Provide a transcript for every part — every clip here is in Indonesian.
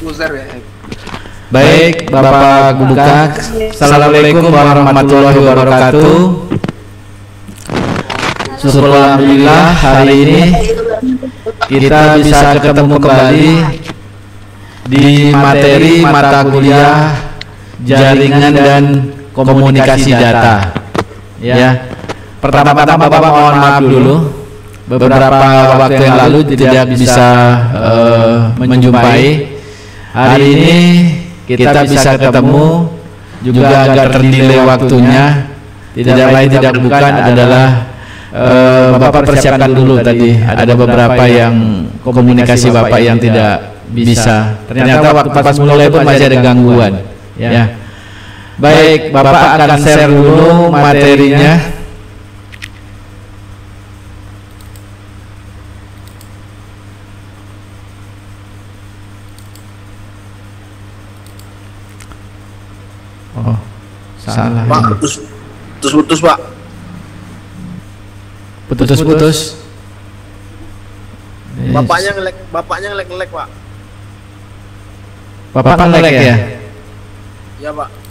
User ya. Baik, Bapak Guru Kak. Assalamualaikum warahmatullahi wabarakatuh. Alhamdulillah hari ini kita bisa ketemu kembali di materi mata kuliah jaringan dan komunikasi data. Ya, pertama-tama Bapak mohon maaf dulu. Beberapa waktu yang lalu tidak bisa menjumpai. Hari ini kita bisa ketemu, juga agak terdelay waktunya. Tidak lain tidak bukan adalah Bapak persiapkan dulu tadi. Ada beberapa yang komunikasi Bapak yang tidak bisa. Ternyata waktu pas mulai pun masih ada gangguan. Ya. Baik, Bapak akan share dulu materinya. Oh, salah. Pak, putus Pak. Putus. Bapaknya ngelek Pak. Bapak ngelek ya? Iya Pak.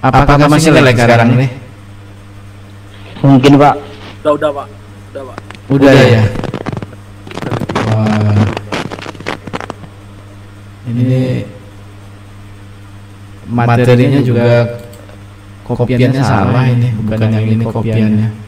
Apakah masih ngelek sekarang ini? Mungkin Pak. Udah Pak. Udah ya. Wah. Ini materinya juga kopiannya salah ini, bukan yang ini kopiannya.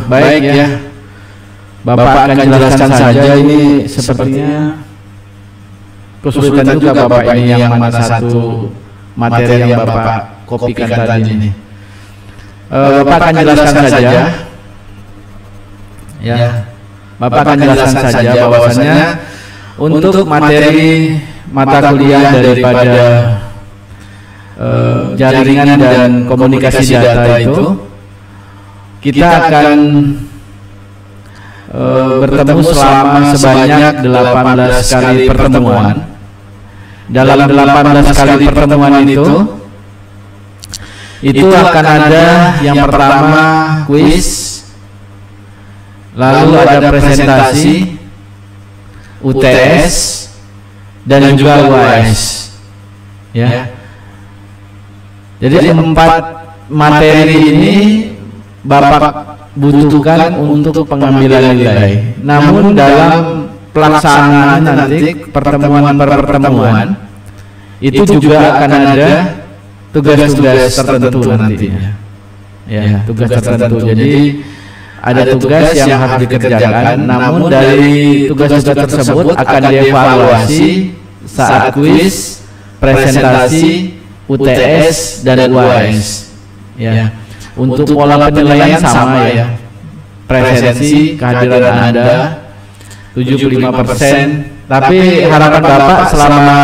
Baik ya, Bapak akan jelaskan saja. Ini sepertinya kesulitan juga Bapak ini yang mana satu materi yang Bapak kopikan tadi ini. Bapak akan jelaskan saja. Ya, Bapak akan jelaskan saja bahwasanya untuk materi mata kuliah daripada jaringan dan komunikasi data itu kita akan bertemu selama sebanyak 18 kali pertemuan. Dalam 18 kali pertemuan itu akan ada yang pertama kuis, lalu ada presentasi, UTS, dan juga UAS. Ya. Jadi 4 materi ini Bapak butuhkan untuk pengambilan nilai. Namun dalam pelaksanaan nanti pertemuan per pertemuan itu juga akan ada tugas-tugas tertentu nantinya. Ya, tugas tertentu. Jadi ada tugas yang harus dikerjakan. Namun dari tugas-tugas tersebut akan dievaluasi saat kuis, presentasi, UTS, dan UAS. Ya. Untuk pola penilaian sama ya. Presensi kehadiran Anda 75%. Tapi harapan Bapak selama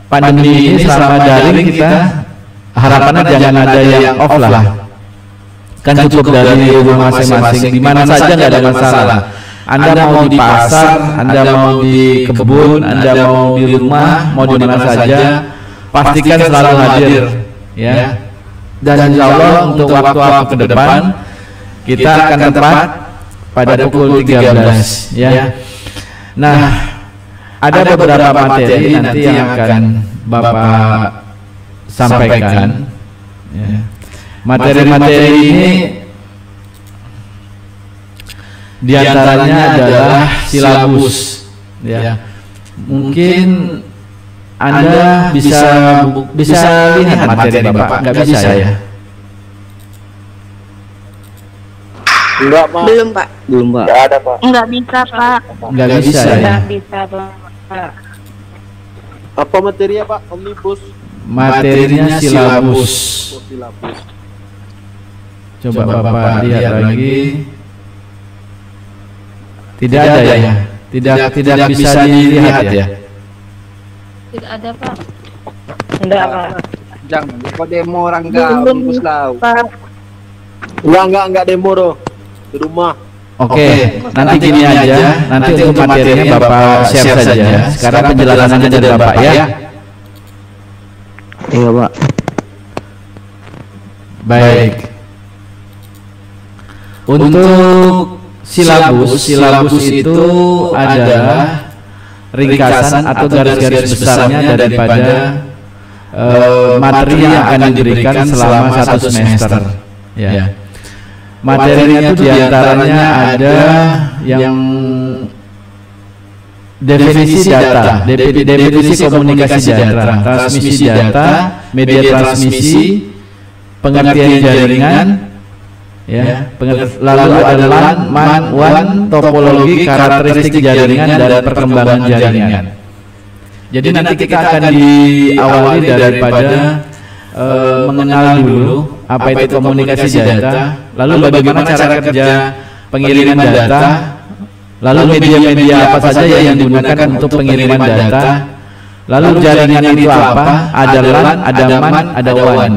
pandemi ini, selama daring kita harapannya jangan ada yang off lah. Kan cukup dari rumah masing-masing, di mana saja nggak ada masalah. Anda mau di pasar, Anda mau di kebun, Anda mau di rumah, mau di mana saja, pastikan selalu hadir ya. Dan insya Allah untuk waktu-waktu ke depan kita akan tepat pada pukul 13 ya. Nah, ada beberapa materi nanti yang akan Bapak sampaikan ya. Materi-materi ini diantaranya adalah silabus ya. Mungkin Anda bisa lihat materi Bapak, nggak bisa ya? Enggak Pak. Belum Pak. Enggak ada Pak. Enggak bisa Pak. Nggak bisa ya? Enggak bisa Pak. Apa materinya Pak? Omnibus. Materinya silabus. Silabus. Coba Bapak lihat lagi. Tidak ada ya. Tidak bisa dilihat ya. Tidak ada, Pak. Enggak, Pak. Jangan kau demo orang kampus lau. Pak. Enggak demo doh. Di rumah. Oke, nanti gini aja. Nanti untuk materinya Bapak share saja. Sekarang penjelasannya dari Bapak ya. Iya, Pak. Baik. Untuk silabus itu adalah ringkasan atau garis-garis besarnya daripada materi yang akan diberikan selama 1 semester. Ya. Materinya itu diantaranya ada yang definisi data, definisi komunikasi data, transmisi data, media transmisi, pengertian jaringan, ya, lalu ada LAN, MAN, WAN, topologi, karakteristik jaringan dan perkembangan jaringan. Jadi nanti kita akan diawali daripada mengenal dulu apa itu komunikasi data, lalu bagaimana cara kerja pengiriman data, lalu media-media apa saja yang digunakan untuk pengiriman data, lalu jaringan itu apa, ada LAN, ada MAN, ada WAN.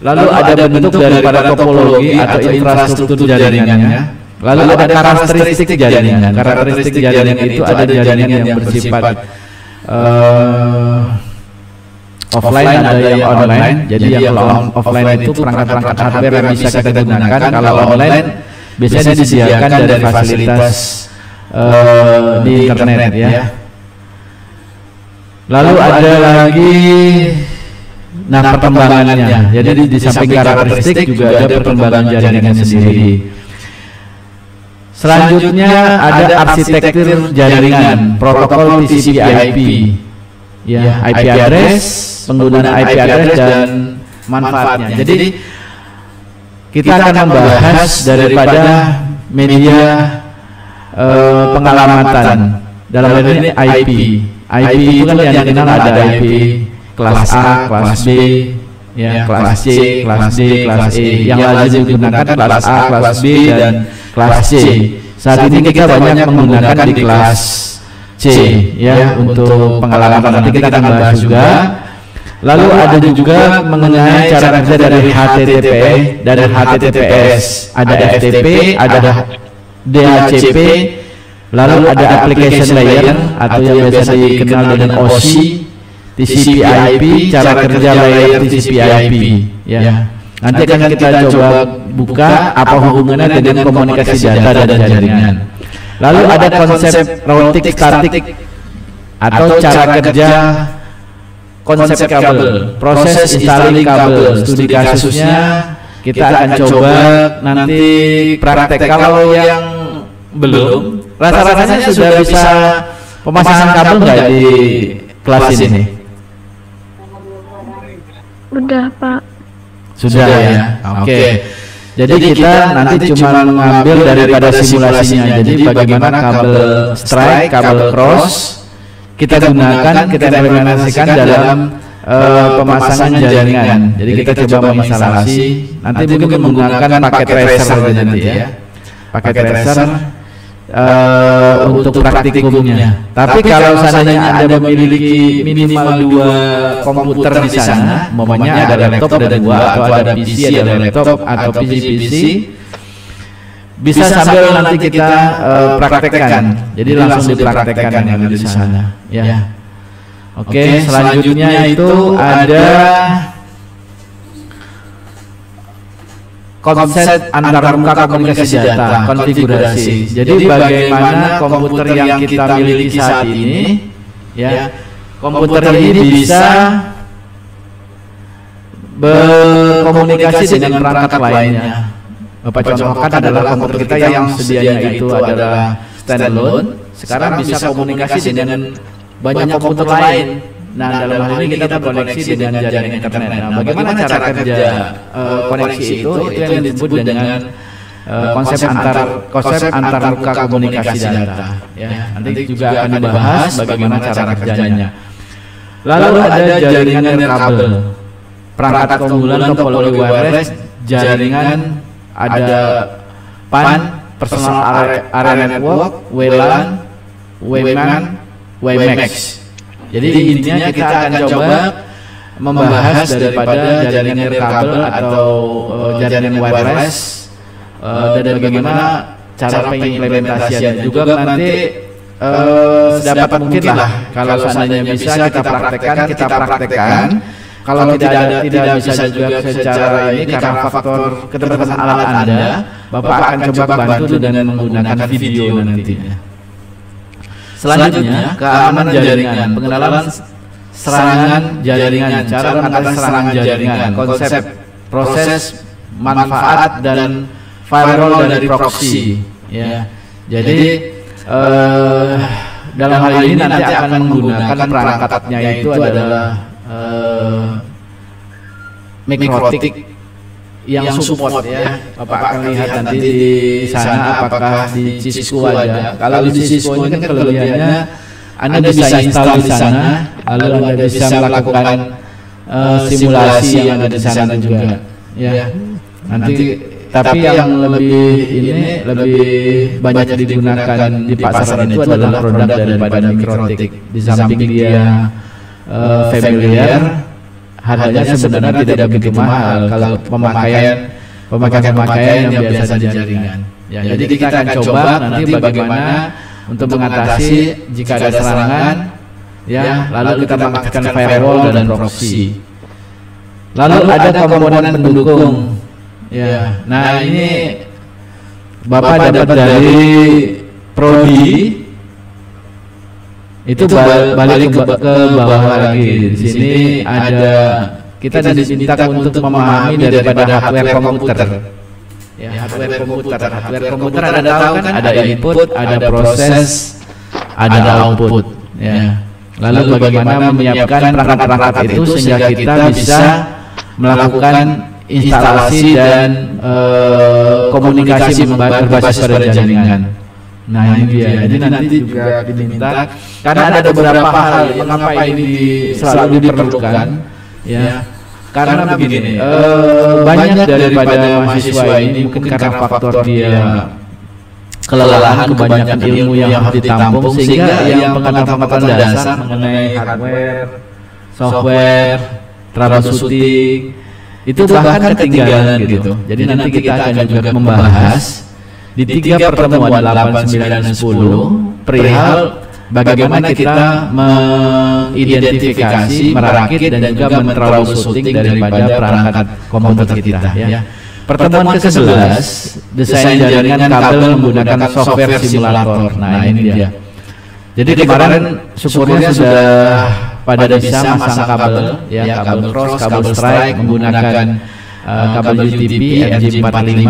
Lalu ada bentuk daripada topologi atau infrastruktur jaringannya. Lalu ada karakteristik jaringan. Karakteristik jaringan itu ada jaringan yang bersifat offline, ada yang online. Jadi yang kalau offline itu perangkat-perangkat hardware yang bisa kita gunakan. Kalau online biasanya disediakan dari fasilitas di internet ya. Lalu ada lagi perkembangannya. Jadi di samping karakteristik juga ada perkembangan jaringan sendiri. Selanjutnya ada arsitektur jaringan, protokol TCP/IP, ya, IP address, penggunaan IP address dan manfaatnya. Jadi kita akan membahas daripada media pengalamatan dalam hal ini IP. IP itu kan yang dikenal ada IP kelas A, kelas B, ya, kelas C, kelas D, kelas E. Yang lazim digunakan kelas A, kelas B, dan kelas C. Saat ini kita banyak menggunakan di kelas C, ya, untuk pengalaman. Nanti kita akan bahas juga. Lalu ada juga mengenai cara kerja dari HTTP dan HTTPS. Ada FTP, ada DHCP, lalu ada application layer atau yang biasa dikenal dengan OSI, TCP/IP, cara kerja layer TCP/IP, ya. Nanti akan kita coba buka apa hubungannya dengan komunikasi data dan jaringan. Lalu ada konsep routing statik atau cara kerja konsep kabel, proses installing kabel. Studi kasusnya kita akan coba nanti praktek. Kalau yang belum, rasa-rasanya sudah bisa pemasangan kabel nggak di kelas ini? Udah, Pak. Sudah ya. Oke. Jadi kita nanti cuma mengambil daripada simulasinya. Jadi bagaimana kabel strike, kabel cross kita gunakan, kita implementasikan dalam pemasangan jaringan. Jadi kita coba menginstalasi. Nanti mungkin menggunakan paket tracer nanti ya. Paket tracer untuk praktikumnya. Tapi kalau seandainya Anda memiliki minimal 2 komputer di sana, umpamanya ada laptop ada 2 atau ada PC ada laptop atau PC, bisa sambil nanti kita praktekkan. Jadi langsung dipraktekkan yang di sana, ya. Oke, selanjutnya itu ada konsep antarmuka komunikasi data, konfigurasi. Jadi bagaimana komputer yang kita miliki saat ini, ya, komputer ini bisa berkomunikasi dengan perangkat lainnya. Bapak contohkan adalah komputer kita yang sedianya itu adalah standalone, sekarang bisa komunikasi dengan banyak komputer lain. Nah, dalam hal ini kita berkoneksi dengan jaringan internet. Nah, bagaimana cara kerja koneksi itu yang disebut dengan konsep antarmuka komunikasi data. Ya, nanti juga akan dibahas bagaimana cara kerjanya. Lalu ada jaringan kabel, perangkat keunggulan topologi wireless, jaringan ada PAN, Personal Area Network, WLAN, WMAN, WiMAX. Jadi intinya kita akan coba membahas daripada jaringan nirkabel atau jaringan wireless dan bagaimana cara pengimplementasiannya juga nanti sedapat mungkin lah kalau seandainya bisa kita praktekkan. Kalau tidak bisa juga secara ini karena faktor keterbatasan alat Anda, Bapak akan coba bantu dengan menggunakan video nantinya. Selanjutnya, keamanan jaringan, pengenalan serangan jaringan, cara mengatasi serangan jaringan, konsep, proses, manfaat dan firewall dari proxy. Ya, jadi dalam hal ini nanti akan menggunakan perangkatnya itu adalah Mikrotik yang support ya. Bapak akan lihat nanti di sana apakah di Cisco ada. Kalau di Cisco ini kan kelebihannya Anda bisa install di sana, lalu Anda bisa melakukan simulasi yang ada di sana juga. Ya, nanti tapi yang lebih banyak digunakan di pasaran itu adalah produk daripada Mikrotik. Di samping dia familiar, harganya sebenarnya tidak begitu mahal kalau pemakaian yang biasa di jaringan. Ya, jadi kita akan coba nanti bagaimana untuk mengatasi jika ada serangan, ya, lalu kita mengaktifkan firewall dan proxy. Lalu ada komponen pendukung. Ya, nah ini Bapak dapat dari Prodi. Itu balik ke bawah lagi. Di sini ada kita diminta untuk memahami daripada hardware komputer. Ya, hardware komputer Anda tahu kan ada input, ada proses, ada output. Ya. Lalu bagaimana menyiapkan perangkat-perangkat itu sehingga kita bisa melakukan instalasi dan komunikasi berbasis pada jaringan. Nah ini dia, jadi nanti juga diminta karena ada beberapa hal mengapa ini selalu diperlukan, ya. Karena begini, banyak daripada mahasiswa ini mungkin karena faktor dia kelelahan kebanyakan ilmu yang harus ditampung sehingga yang pengetahuan dasar mengenai hardware, software, troubleshooting itu bahkan ketinggalan gitu. Jadi nanti kita akan juga membahas di 3 pertemuan 8, 9, dan 10 perihal bagaimana kita mengidentifikasi, merakit dan juga men-troubleshooting daripada perangkat komputer kita ya. Pertemuan ke-11 desain jaringan kabel menggunakan software simulator. Nah ini dia. Jadi kemarin syukurnya sudah pada bisa masang kabel ya, kabel cross, kabel strike menggunakan kabel UTP RJ45.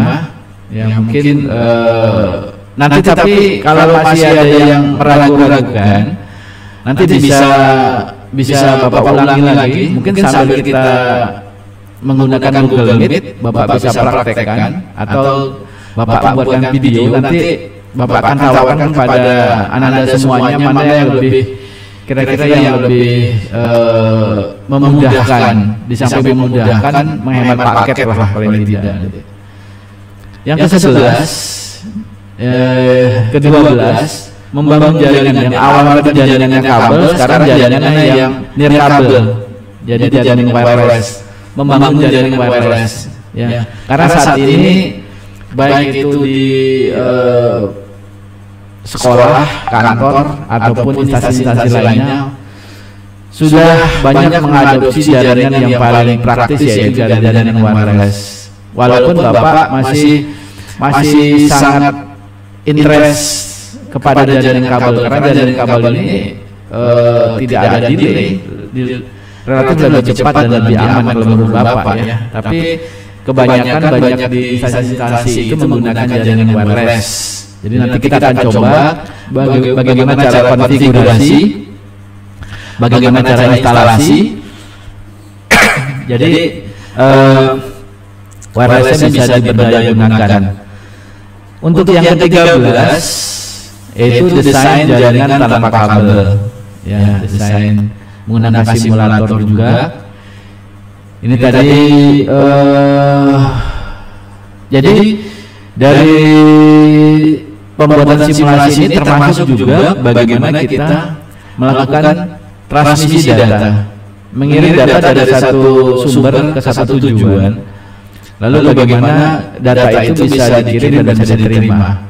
Ya mungkin nanti tapi kalau masih ada yang meragu-ragukan nanti bisa Bapak ulangi lagi mungkin sambil kita menggunakan Google Meet Bapak bisa praktekkan atau Bapak buatkan video nanti Bapak akan tawarkan kepada Anda semuanya mana yang lebih kira-kira yang lebih memudahkan, di samping memudahkan menghemat paket lah paling tidak. Yang ke-11, ke-12 membangun jaringan yang awalnya jaringannya kabel, sekarang jaringannya yang nirkabel, jadi jaringan wireless, membangun jaringan wireless. Ya. Karena saat ini baik itu di sekolah, kantor ataupun instansi-instansi lainnya sudah banyak mengadopsi jaringan yang paling praktis yaitu jaringan wireless. Walaupun Bapak masih sangat interest kepada jaringan kabel karena jaringan kabel ini tidak ada delay, relatif lebih cepat dan lebih aman kalau menurut Bapak ya. Tapi kebanyakan banyak di instansi itu menggunakan jaringan wireless. Jadi nanti kita akan coba bagaimana cara konfigurasi, bagaimana cara instalasi. Jadi wirelessnya bisa diperdayagunakan. Untuk yang ke-13 yaitu desain jaringan tanpa kabel. Ya, desain menggunakan simulator juga. Ini tadi Jadi dari pembuatan simulasi ini termasuk juga bagaimana kita melakukan transmisi data, mengirim data dari satu sumber ke satu tujuan. Lalu bagaimana data itu bisa dikirim dan bisa diterima.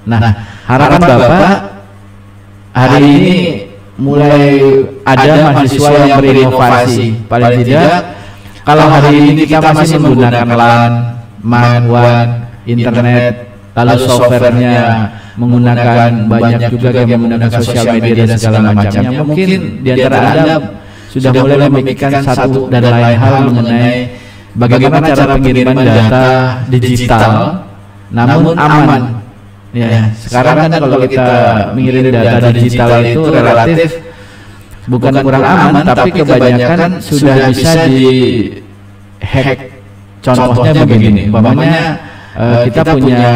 Nah, harapan Bapak hari ini mulai ada mahasiswa yang berinovasi. Paling tidak, kalau hari ini kita masih menggunakan LAN, MAN, WAN, internet, lalu softwarenya menggunakan banyak juga yang menggunakan sosial media dan segala macamnya, mungkin di antara Anda sudah mulai memikirkan satu dan lain hal mengenai bagaimana cara pengiriman data digital namun aman. Ya, sekarang kan kalau kita mengirim data digital itu relatif bukan kurang aman, tapi kebanyakan sudah bisa di hack. Contohnya begini, umpamanya kita punya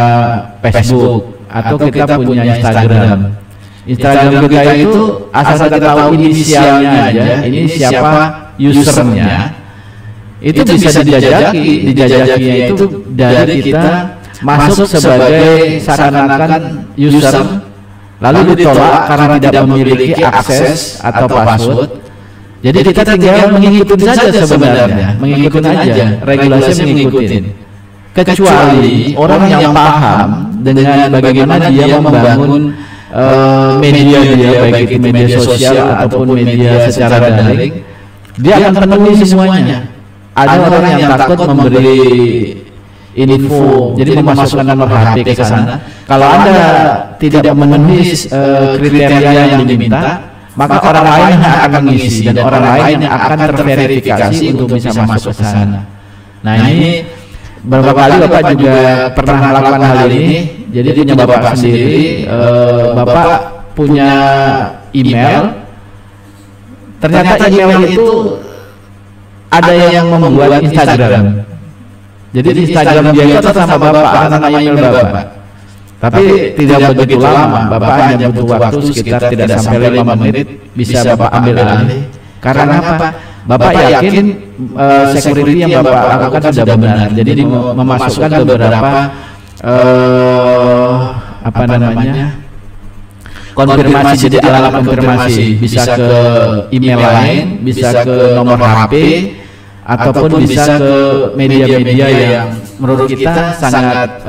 Facebook atau kita punya Instagram. Instagram kita itu asal kita tahu inisialnya aja, ini siapa usernya, itu bisa dijajakinya itu dari kita masuk sebagai seakan-akan user, lalu ditolak karena tidak memiliki akses atau password. Jadi kita tinggal mengikuti saja sebenarnya, mengikuti aja, regulasi mengikuti. Kecuali orang yang paham dengan bagaimana dia membangun media dia, baik itu media sosial ataupun media secara daring, dia akan penuhi semuanya. Ada orang yang takut memberi info, jadi memasukkan nomor HP ke sana. Kalau Anda tidak memenuhi kriteria yang diminta, maka orang lain yang akan mengisi dan orang lain yang akan terverifikasi untuk bisa masuk ke sana. Nah, ini beberapa kali Bapak juga pernah melakukan hal ini. Jadi punya Bapak sendiri, Bapak punya email. Ternyata email itu ada yang membuat Instagram. Jadi di Instagram dia itu sama Bapak atas nama email Bapak. Tapi tidak begitu lama, Bapak hanya butuh waktu sekitar tidak sampai 5 menit bisa Bapak ambil alih. Karena apa? Bapak yakin security yang Bapak lakukan sudah benar. Jadi memasukkan beberapa konfirmasi, jadi alat konfirmasi bisa ke email lain, bisa ke nomor HP, ataupun bisa ke media-media yang menurut kita sangat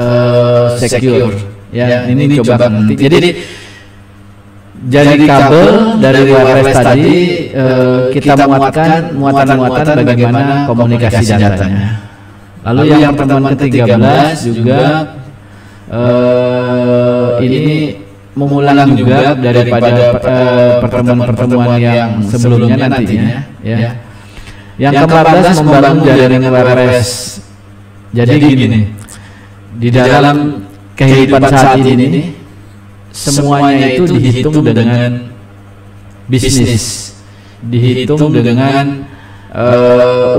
secure. Ya, ini coba nanti. Jadi kabel dari wireless tadi kita muatkan muatan-muatan bagaimana komunikasi datanya. Lalu yang pertemuan ke-13 juga ini mengulang juga daripada pertemuan-pertemuan yang sebelumnya nantinya, ya. Yang ke-14 membangun jaringan wireless. Jadi gini, di dalam kehidupan saat ini semuanya itu dihitung dengan bisnis, dihitung dengan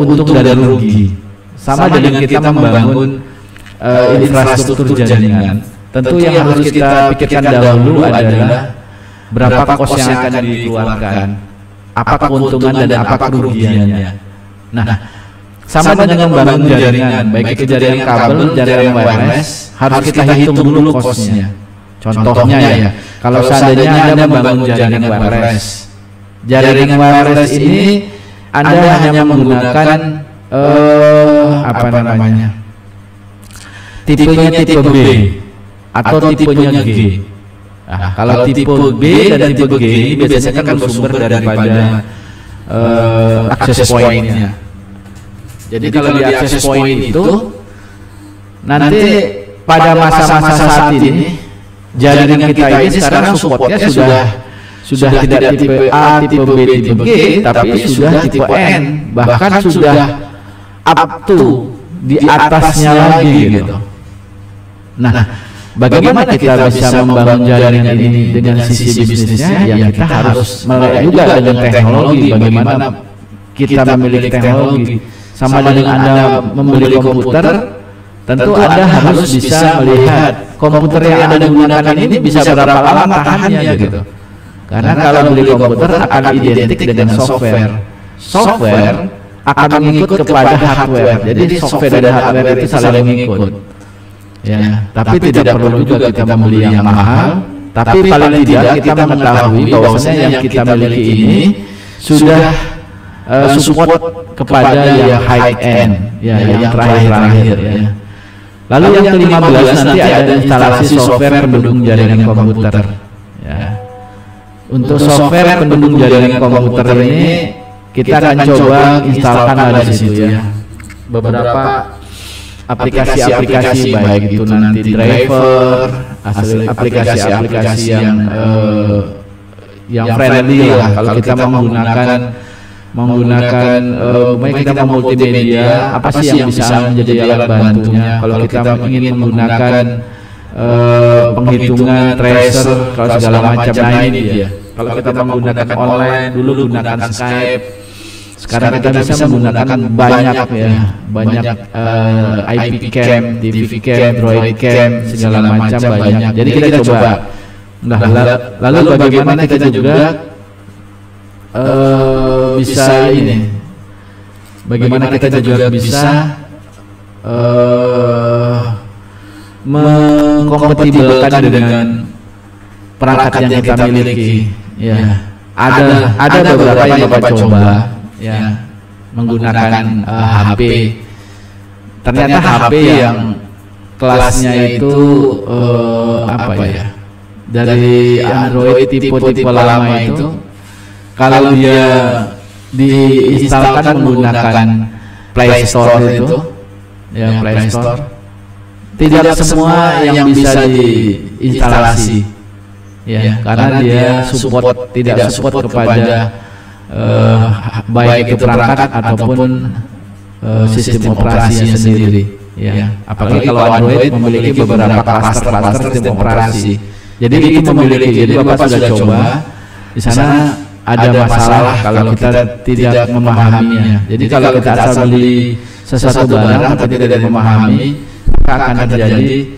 untung dan rugi. Sama dengan kita membangun infrastruktur jaringan. Tentu yang harus kita pikirkan dahulu adalah berapa kos yang akan dikeluarkan, apa keuntungan dan apa kerugiannya. Nah, sama dengan membangun jaringan, baik itu jaringan kabel, jaringan wireless, harus kita hitung dulu kosnya. Contohnya ya, kalau seandainya Anda membangun jaringan wireless ini Anda hanya menggunakan tipenya tipe B atau tipenya G. Nah, kalau tipe B dan tipe G ini biasanya kan bersumber daripada access point-nya. Jadi kalau di access point itu nanti pada masa-masa saat ini jaringan kita ini sekarang supportnya sudah tidak tipe A, tipe B, tipe G, tapi sudah tipe N, bahkan sudah up to di atasnya lagi gitu. Nah, bagaimana kita bisa membangun jaringan ini dengan sisi bisnisnya? Ya kita harus melek juga dengan teknologi. Bagaimana kita memiliki teknologi? Sama dengan Anda membeli komputer, tentu Anda harus bisa melihat komputer yang Anda gunakan ini bisa berapa lama tahannya gitu. Karena kalau beli komputer akan identik dengan software. Software akan mengikut kepada hardware. Jadi software dan hardware itu saling mengikut. ya. Tapi tidak perlu juga kita membeli yang mahal. Tapi paling tidak kita mengetahui bahwasanya yang kita miliki ini sudah support kepada yang high end, ya, yang terakhir ya. Lalu yang ke-15 nanti ada instalasi software pendukung jaringan komputer. Ya. Untuk software pendukung jaringan komputer ini kita akan coba instalkan di situ ya. Beberapa aplikasi-aplikasi baik itu nanti driver, aplikasi-aplikasi yang friendly lah kalau kita menggunakan kita multimedia, apa sih yang bisa menjadi alat bantunya kalau kita ingin menggunakan penghitungan tracer kalau segala macam. Nah ini dia, kalau kita menggunakan online dulu gunakan Skype, sekarang kita bisa menggunakan banyak IP cam, TV cam, Droid cam, segala macam banyak. Jadi kita coba. Nah, lalu bagaimana kita juga bisa ini? Bagaimana kita juga bisa mengkompatibelkan dengan perangkat yang kita miliki? Ya, ada beberapa yang Bapak coba. Ya, menggunakan HP. Ternyata HP yang kelasnya itu apa ya? Dari Android tipe-tipe lama itu, kalau dia diinstalkan menggunakan Play Store itu, ya Play Store, tidak semua yang bisa diinstalasi, ya karena dia tidak support kepada baik itu perangkat ataupun sistem operasinya sendiri, ya. Apalagi kalau Android memiliki beberapa klaster sistem operasi. Jadi itu memiliki. Jadi Bapak sudah coba di sana ada masalah kalau kita tidak memahaminya. Jadi kalau kita asal beli sesuatu barang tapi tidak memahami, maka akan terjadi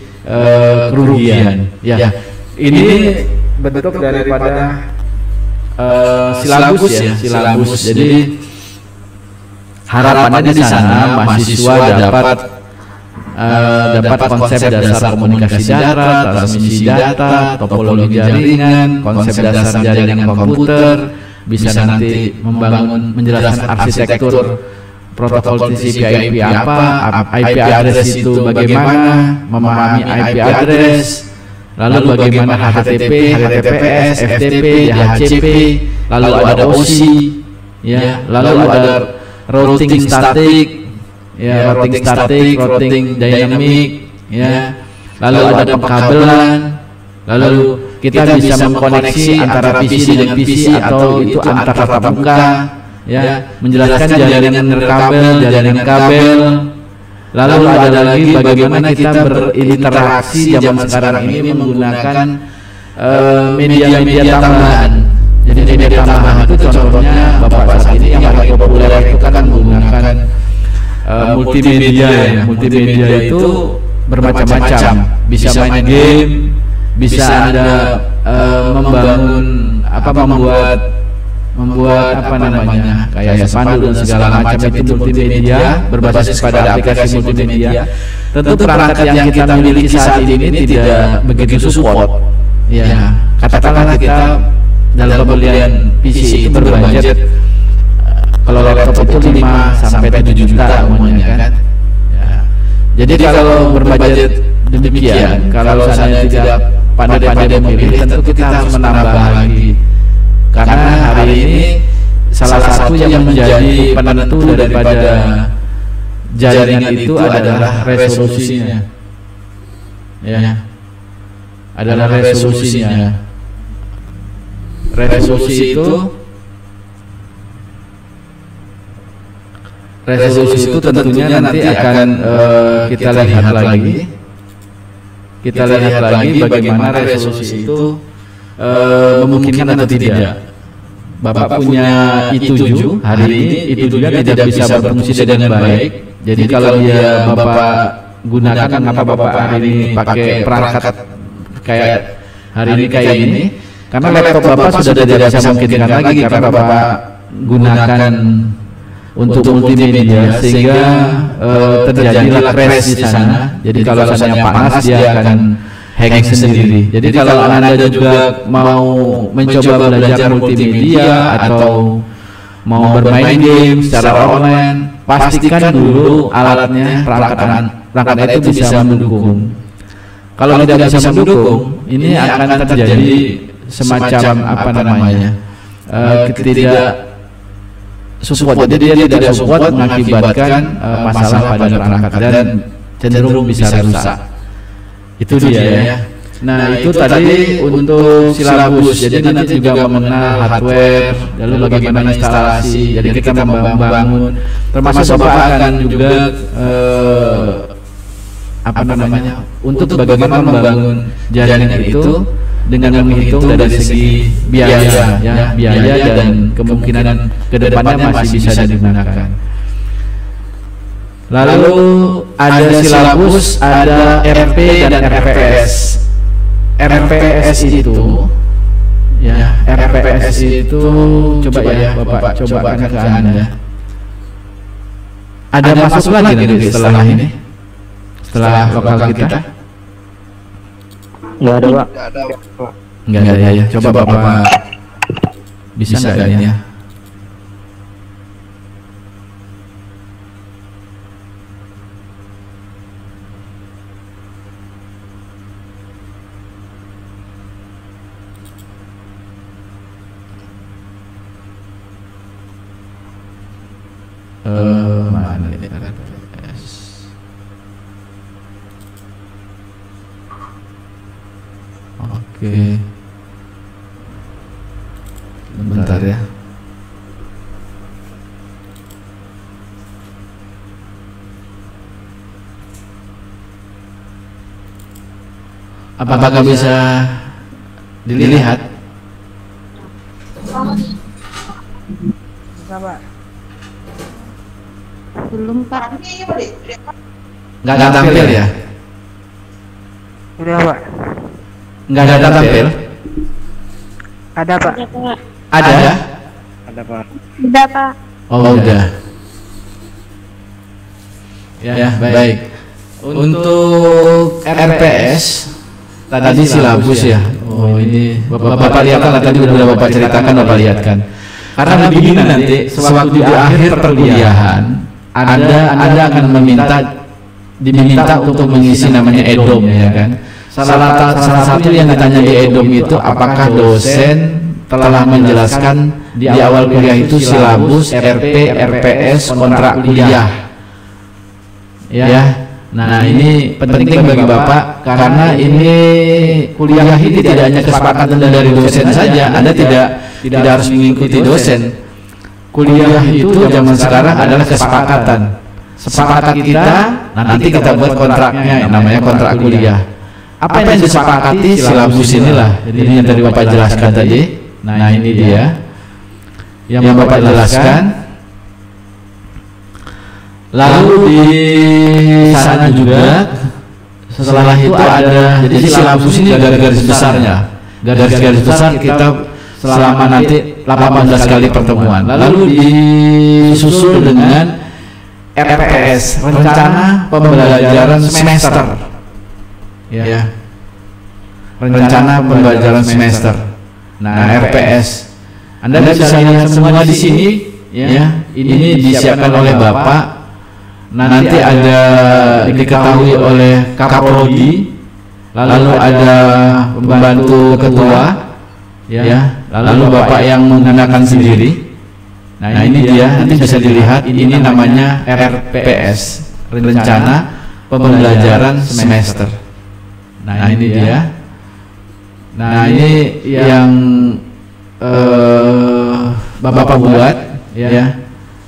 kerugian. Ya, ini bentuk daripada silabus. Jadi harapannya di sana mahasiswa dapat konsep dasar komunikasi darat, transmisi data, topologi jaringan, konsep dasar jaringan komputer, bisa nanti menjelaskan arsitektur protokol TCP IP apa, IP address itu bagaimana, memahami IP address, lalu bagaimana HTTP, HTTPS, FTP, DHCP, lalu ada OSI, ya, lalu ada routing static, ya, routing dynamic, ya, lalu ada pengkabelan, lalu kita bisa mengkoneksi antara PC dengan PC atau itu antar tatap muka, ya, menjelaskan jaringan kabel. Lalu ada lagi bagaimana kita berinteraksi zaman sekarang ini menggunakan media-media tambahan. Jadi media tambahan itu contohnya Bapak saat ini yang paling populer itu kan menggunakan multimedia, ya. Multimedia itu bermacam-macam. Bisa main game, bisa Anda membuat apa namanya kayak spanduk dan segala macam itu multimedia berbasis pada aplikasi multimedia. Tentu perangkat yang kita miliki saat ini tidak begitu support. Ya, katakanlah kita dalam pembelian PC itu berbudget kalau laptop itu 5 sampai 7 juta umumnya kan. Ya. Jadi kalau berbudget demikian, kalau saya tidak pandai-pandai memilih, tentu kita harus menambah lagi. Karena hari ini salah satu yang menjadi penentu daripada jaringan itu adalah resolusinya, ya, adalah resolusinya. Resolusi itu tentunya nanti akan kita lihat lagi. Kita lihat lagi bagaimana resolusi itu memungkinkan atau tidak. Bapak punya i7 hari ini, itu juga tidak bisa berfungsi dengan baik. Jadi kalau dia Bapak gunakan, maka Bapak hari ini pakai perangkat kayak hari ini kayak ini, karena laptop Bapak sudah tidak bisa memungkinkan lagi karena Bapak gunakan untuk multimedia sehingga terjadilah crash di sana. Jadi kalau misalnya panas dia akan hang sendiri. Jadi kalau Anda juga mau mencoba belajar multimedia atau mau bermain game secara online, pastikan dulu alatnya, perangkat itu bisa mendukung. Kalau tidak bisa mendukung, ini akan terjadi semacam apa namanya, tidak support. Jadi dia tidak support mengakibatkan masalah pada perangkat dan cenderung bisa rusak. Itu dia ya. Nah itu tadi untuk silabus. Jadi nanti juga mengenal hardware, lalu bagaimana instalasi. Jadi kita membangun, termasuk Bapak akan juga apa namanya, untuk bagaimana membangun jaringan itu dengan menghitung dari segi biaya, ya, biaya dan kemungkinan kedepannya masih bisa digunakan. Lalu ada silabus, ada RP dan RPS. RPS itu, ya, RPS itu coba ya Bapak cobakan ke Anda. Ada masuk lagi nanti setelah ini, setelah lokal kita? Nggak ada, Pak. Enggak ada ya. Coba Bapak bisa enggak ini ya? Mana ini RPS? Oke. Bentar ya. Apakah bisa dilihat? Bisa, Pak. Belum Pak. Nggak tampil ya? Udah, Pak. Nggak ada tampil? Ada, Pak. Ada Pak. Ada? Ada, Pak. Udah Pak. Oh udah. Ya baik. Untuk RPS tadi silabus ya. Oh ini Bapak lihat kan tadi udah Bapak ceritakan, Bapak lihat kan. Karena begini nanti sewaktu di akhir perkuliahan Anda akan diminta untuk mengisi namanya EDOM ya kan. Salah satu yang ditanya di EDOM itu apakah dosen telah menjelaskan di awal kuliah itu silabus, RP, RPS, kontrak kuliah. Ya. Nah, ini penting bagi Bapak karena ini kuliah ini tidak hanya kesepakatan dari dosen saja. Anda tidak harus mengikuti dosen. Kuliah itu zaman sekarang adalah kesepakatan. Sepakat kita, nanti kita buat kontraknya, namanya kontrak kuliah. Apa yang disepakati silabus inilah. Jadi ini yang tadi Bapak jelaskan tadi. Nah ini dia yang Bapak jelaskan. Lalu di sana juga setelah itu ada, jadi silabus ini garis besarnya. Garis besar kita selama nanti 18 kali pertemuan. Lalu disusul dengan RPS, rencana pembelajaran semester. Ya. Rencana pembelajaran semester. Nah, RPS. Anda bisa lihat semua di sini ya. Ini disiapkan oleh Bapak. Nanti ada diketahui oleh Kaprodi, lalu ada pembantu ketua ya, lalu Bapak yang menggunakan sendiri. Nah, ini dia, nanti bisa dilihat ini namanya RPS, rencana pembelajaran semester. Nah, ini dia. Nah, ini yang Bapak buat ya.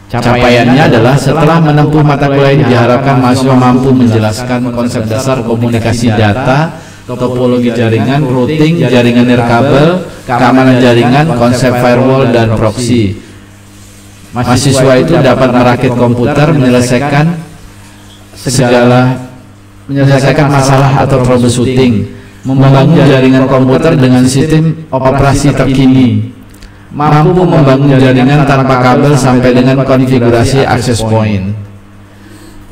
Capaiannya adalah setelah menempuh mata kuliah ini diharapkan mahasiswa mampu menjelaskan konsep dasar komunikasi data, topologi jaringan, routing, jaringan nirkabel, keamanan jaringan, konsep firewall dan proxy. Mahasiswa itu dapat merakit komputer, menyelesaikan masalah atau troubleshooting, membangun jaringan komputer dengan sistem operasi terkini, mampu membangun jaringan tanpa kabel sampai dengan konfigurasi access point.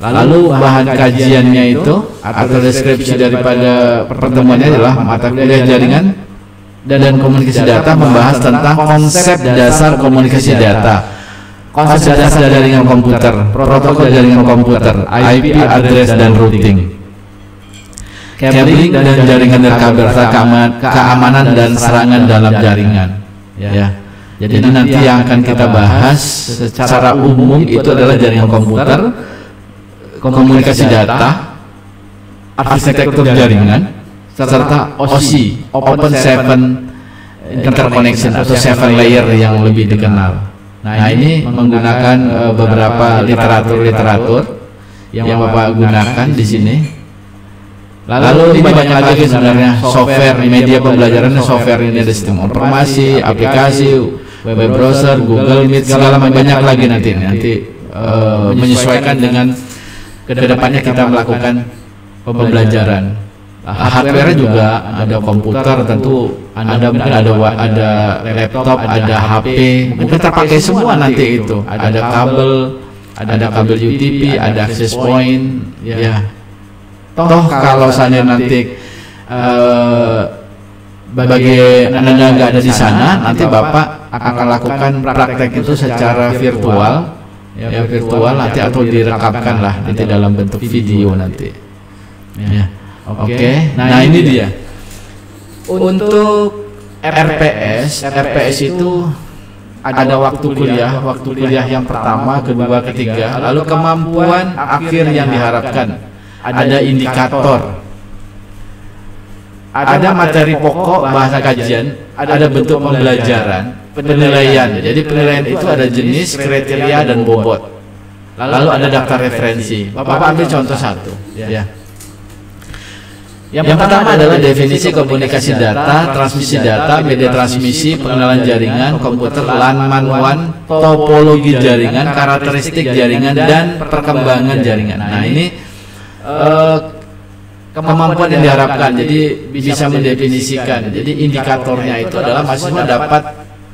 Lalu bahan kajiannya itu atau deskripsi daripada pertemuannya adalah mata kuliah jaringan dan komunikasi data membahas tentang konsep dasar komunikasi data, konsep dasar jaringan komputer, protokol jaringan komputer, IP address dan routing, cabling dan jaringan nirkabel, keamanan dan serangan dalam jaringan. Ya. Jadi nanti yang akan kita bahas secara umum itu adalah jaringan komputer, komunikasi data, arsitektur jaringan, serta OSI, Open Seven Interconnection atau 7 layer yang lebih dikenal. Nah, ini menggunakan beberapa literatur yang Bapak gunakan di sini. Lalu ini banyak lagi sebenarnya software media pembelajaran. Software ini ada sistem informasi, aplikasi, web browser, Google Meet, segala banyak lagi nanti menyesuaikan dengan kedepannya kita melakukan pembelajaran. Hardware juga ada komputer, tentu mungkin ada laptop, ada HP, mungkin kita pakai semua nanti itu. Ada kabel UTP, ada access point, ya. Toh kalau saya nanti bagi Anda nggak ada di sana, nanti Bapak akan lakukan praktek itu secara virtual. Ya, virtual nanti atau direkamkan lah nanti dalam bentuk video nanti. Ya. Oke. Nah, ini dia. Untuk RPS itu ada waktu kuliah yang pertama, kedua, ketiga, lalu kemampuan akhir yang diharapkan. Ada indikator. Ada materi pokok bahasa kajian, ada bentuk pembelajaran, penilaian. Jadi penilaian itu ada jenis, kriteria, dan bobot. Lalu ada daftar referensi. Bapak ambil contoh satu. Ya. Yang pertama adalah definisi komunikasi data, transmisi data, media transmisi, pengenalan jaringan, komputer, LAN, MAN, WAN, topologi jaringan, karakteristik jaringan, dan perkembangan jaringan. Nah, ini kemampuan yang diharapkan. Jadi bisa mendefinisikan. Jadi indikatornya itu adalah mahasiswa dapat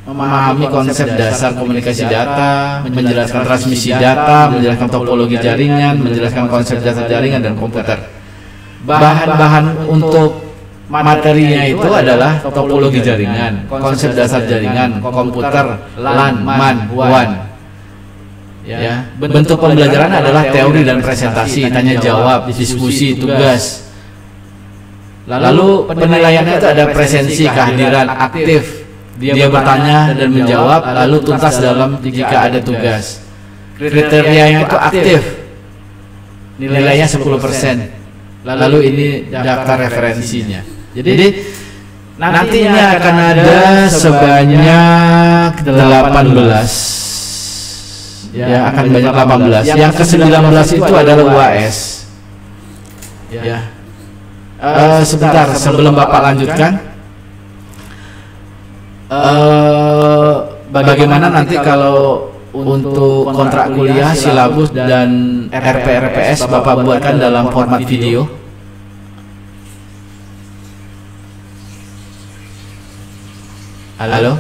memahami konsep dasar komunikasi data, menjelaskan transmisi data, menjelaskan topologi jaringan, menjelaskan konsep dasar jaringan dan komputer. Bahan-bahan untuk materinya itu adalah topologi jaringan, konsep dasar jaringan, komputer, LAN, MAN, WAN. Ya, bentuk pembelajaran adalah teori dan presentasi, tanya jawab, diskusi, tugas. Lalu penilaiannya itu ada presensi, kehadiran, aktif, dia bertanya dan menjawab, lalu tuntas dalam jika ada tugas. Kriterianya itu aktif, nilainya 10%. Lalu ini daftar referensinya. Jadi nantinya akan ada sebanyak 18. Ya, akan banyak 18. Yang ke-19 itu adalah UAS. Ya. Sebentar sebelum Bapak lanjutkan. Bagaimana nanti kalau untuk kontrak kuliah, silabus dan RPS Bapak buatkan dalam format video? Halo?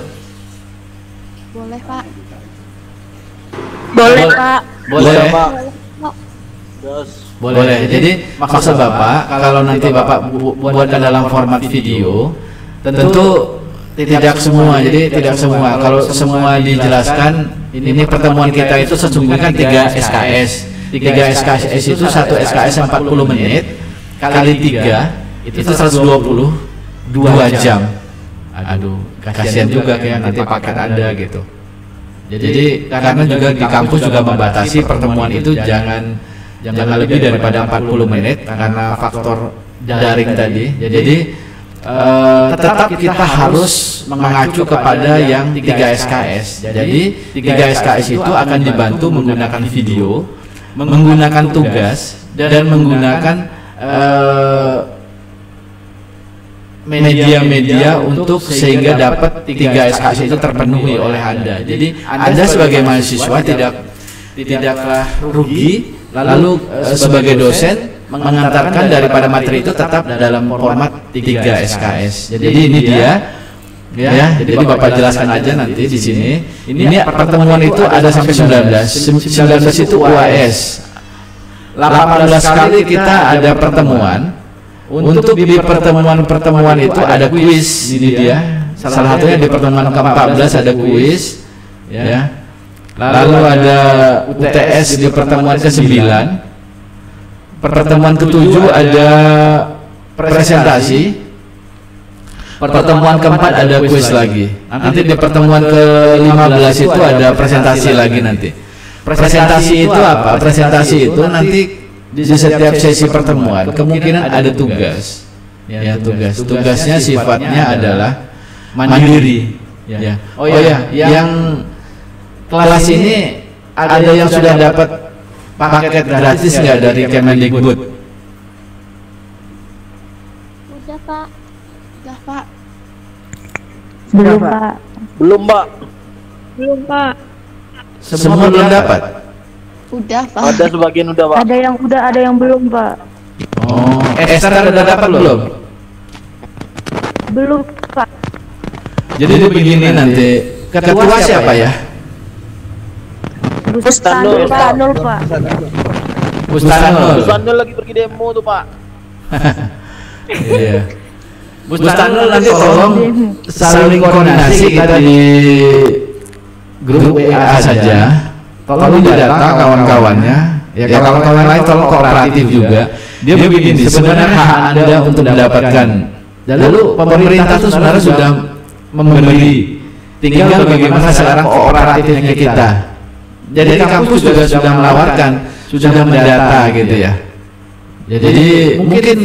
Boleh, Pak. Boleh, Pak. Boleh. Pak. Boleh. Jadi maksud Bapak kalau nanti Bapak buatkan dalam format video, tentu tidak semua. Jadi tidak semua. Kalau semua dijelaskan, ini pertemuan kita itu sesungguhnya kan 3 SKS. 3 SKS itu 1 SKS 40 menit kali 3 itu 120, 2 jam. Aduh, kasihan juga kayak nanti paket Anda gitu. Jadi karena juga di kampus juga membatasi pertemuan itu jangan lebih daripada 40 menit karena faktor daring tadi. Jadi tetap kita harus mengacu kepada yang 3 SKS. Jadi 3 SKS itu akan dibantu menggunakan video, menggunakan tugas, dan menggunakan media-media untuk sehingga dapat 3 SKS itu terpenuhi oleh Anda. Jadi Anda sebagai mahasiswa tidaklah rugi, lalu sebagai dosen mengantarkan daripada materi itu tetap dalam format 3 SKS. Jadi ini dia Ya, jadi Bapak jelaskan aja nanti di sini. Ini pertemuan itu ada sampai 19. 19 itu UAS. 18 kali kita ada pertemuan. Untuk di pertemuan itu ada kuis ini dia. Salah satunya di pertemuan ke-14 ada kuis, ya. Lalu ada UTS di pertemuan ke-9. Pertemuan ke-7 ada presentasi. Pertemuan ke-4 ada kuis lagi. Nanti di pertemuan ke-15 itu ada presentasi lagi nanti. Presentasi itu apa? Presentasi itu nanti di setiap sesi pertemuan kemungkinan ada tugas. Ya, tugasnya sifatnya adalah mandiri. Ya. Oh ya, yang kelas ini ada yang sudah dapat paket gratis nggak dari Kemendikbud? Udah, Pak. Udah, Pak. Belum, Pak. Belum, Pak. Belum, Pak. Semua belum dapat. Udah, Pak. Ada sebagian udah, Pak. Ada yang udah, ada yang belum, Pak. Oh, Esther udah dapat belum? Belum, Pak. Jadi begini nanti, ketua siapa ya? Bustanul, Pak. Nul, Pak. Bustanul. Bustanul lagi pergi demo tuh, Pak. Iya. Bustanul nanti tolong saling koordinasi kita di grup WA saja. Tolong didata kawan-kawannya. Ya kawan-kawan lain tolong kooperatif juga. Dia begini, sebenarnya hak Anda untuk mendapatkan. Lalu pemerintah itu sebenarnya sudah memberi. Tinggal bagaimana sekarang kooperatifnya kita. Jadi kampus juga sudah menawarkan, sudah mendata gitu ya. Jadi mungkin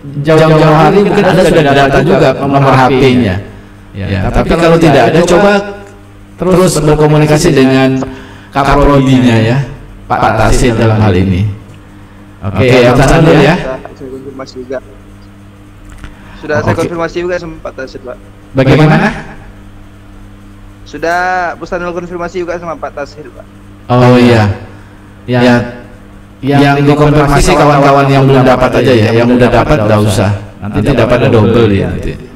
jauh-jauh hari mungkin Anda sudah data juga nomor HP-nya. Ya, tapi kalau tidak ada, coba terus berkomunikasi dengan Kaprodinya ya, Pak Tasid dalam hal ini. Oke, yang sana dulu ya. Saya konfirmasi juga. Sudah saya konfirmasi juga sama Pak Tasid, Pak. Bagaimana? Sudah Bustanul konfirmasi juga sama Pak Tasid, Pak. Oh iya. Yang dikonfirmasi kawan-kawan yang belum dapat aja ya. Yang udah dapat enggak usah. Nanti dapat double ya nanti.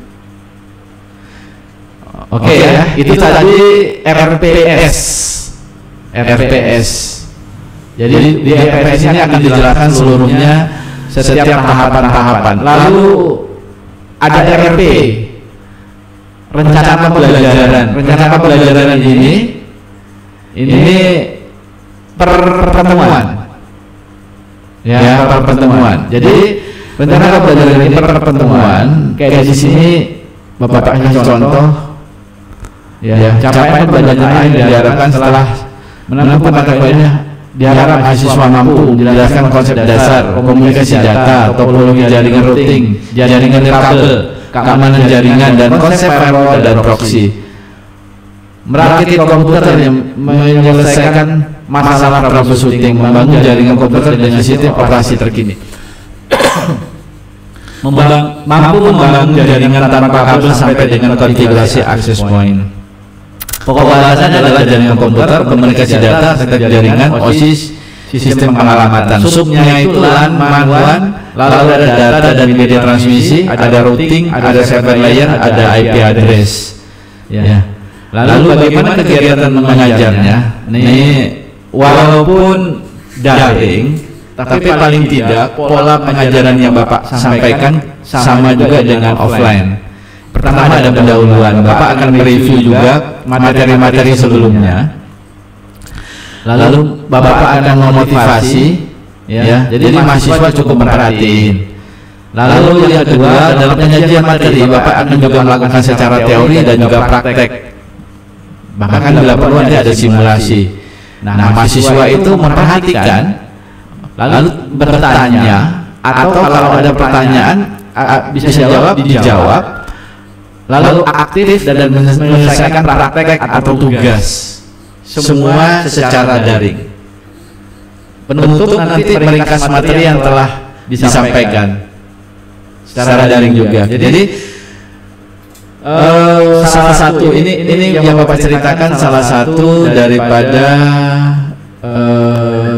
Oke ya, itu tadi RPS. Jadi di RPS ini akan dijelaskan seluruhnya setiap tahapan-tahapan. Lalu ada RP, rencana pembelajaran. Rencana pembelajaran ini pertemuan. Ya, pertemuan. Jadi rencana pembelajaran ini pertemuan. Kayak di sini Bapak kasih contoh. Ya, capaian pembelajaran yang diharapkan setelah menempuh mata kuliahnya, diharap mahasiswa mampu menjelaskan konsep dasar komunikasi data, topologi jaringan routing, jaringan kabel, keamanan jaringan, dan konsep firewall dan proxy. Merakit komputer yang menyelesaikan masalah troubleshooting, membangun jaringan komputer dengan sistem operasi terkini. Mampu membangun jaringan tanpa kabel sampai dengan konfigurasi access point. Pokok bahasannya adalah jaringan komputer, komunikasi data, serta jaringan, OSIS, sistem pengalamatan. Subnya itu LAN, MAN, WAN, lalu ada data dan media transmisi, ada routing, ada server layer, ada IP address. Ya. Lalu bagaimana kegiatan mengajarnya? Nih, walaupun daring, tapi paling tidak pola pengajaran yang Bapak sampaikan sama juga dengan offline. Pertama ada pendahuluan, Bapak akan mereview juga materi-materi sebelumnya. Lalu Bapak akan memotivasi, ya. Jadi mahasiswa cukup memperhatiin. Lalu yang kedua dalam penyajian materi, Bapak akan juga melakukan secara teori dan juga praktek. Bahkan bila perlu nanti ada simulasi. Nah, mahasiswa itu memperhatikan, lalu bertanya, atau kalau ada pertanyaan bisa dijawab. Lalu aktif dan menyelesaikan praktek atau tugas, semua secara daring. Penutup nanti meringkas materi yang telah disampaikan secara daring juga. Jadi salah satu ini yang Bapak ceritakan salah satu daripada